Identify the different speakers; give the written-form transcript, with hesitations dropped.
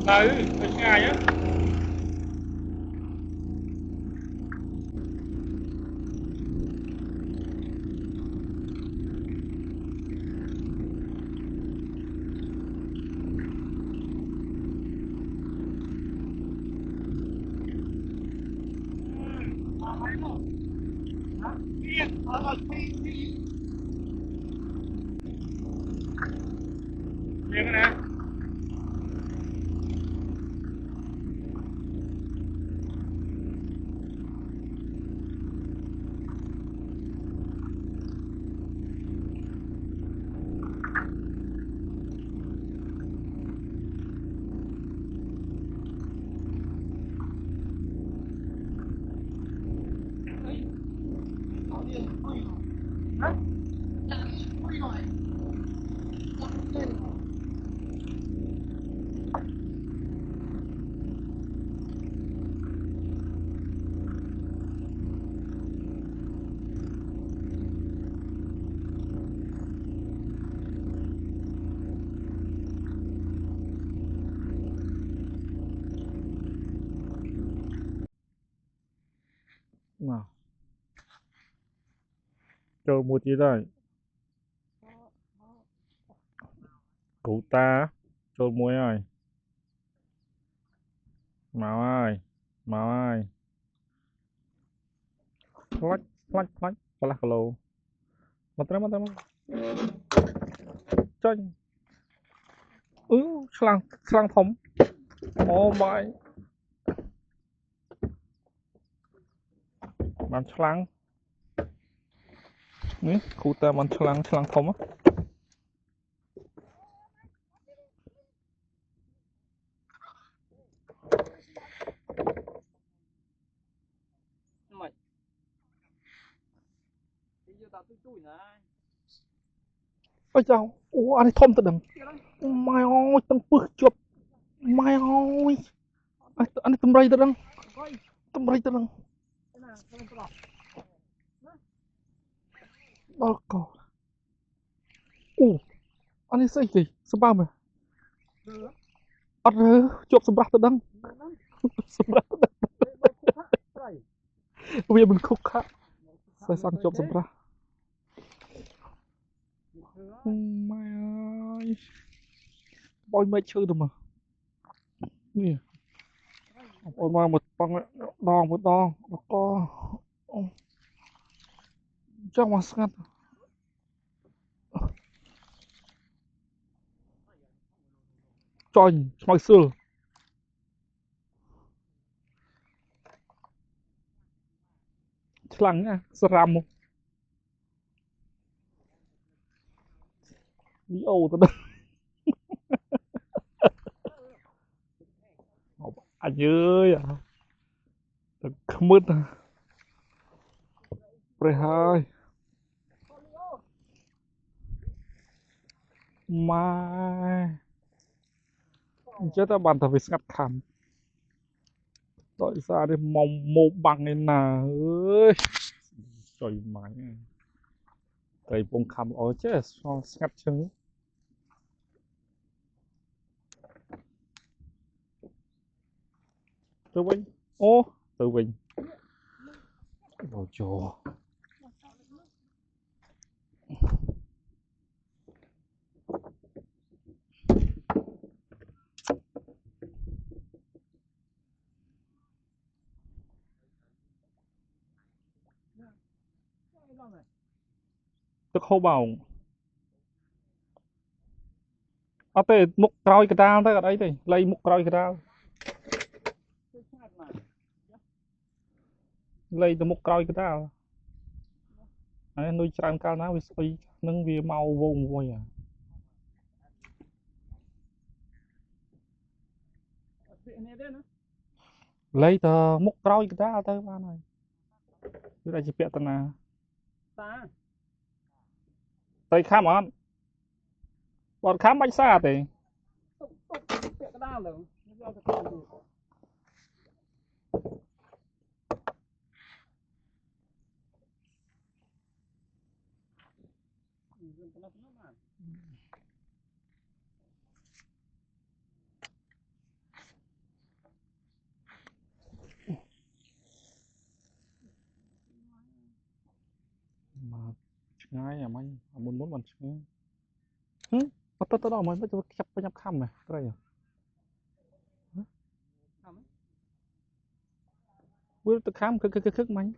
Speaker 1: Ở nhà nhá. Miếng này.
Speaker 2: Nào, cho một tí đây. Cụ ta, cho muối ơi. Máu ơi, máu ơi. Lách, lách, lách, lách lô. Mất ra. Chanh. Slang thống. Oh my. Bạn slang. Cụ ta bạn slang thống á. Ôi chào, anh ấy thông thật đừng. Mai ơi, tăng bước chụp. Mai ơi. Anh ấy tầm rây thật đừng. Đó cổ. Anh ấy say gì? Sao ba mà? Anh ấy chụp sầm rạc thật đừng. Sầm rạc thật đừng. Bây giờ mình khúc khá. Sai sang chụp sầm rạc. Mai ơi. Bôi mê chơi được mà. Nè. Ôi mà một bằng một đòn. Nó có. Chắc mà sát. Choi, smai sườn. Slang nha, sram. Đi ô thật đừng. Anh ơi à. Không mất à. Rồi hai. Mai. Chết ta bàn thờ vì ngắt khảm. Tại sao đi mong mô bằng này nà ơi. Trời mày. Tại bông khảm ở chết sao ngắt chân. Tư Vinh. Ô, Tư Vinh. Đồ chồ. Tức hô bào. ở đây mục còi cái đào thế ở đây thì lấy mục còi cái đào lấy từ mục còi cái đào ấy nuôi trăn cao ná với nâng vì màu vô mùi à lấy từ mục còi cái đào tới ba này cái này chỉ biết tên là tay khám on bọn khám bánh xa thì mà ngay à mày muốn muốn bằng ngay tôi đó mới cho chấp nhập khăm này cái này à tôi khám cứ mày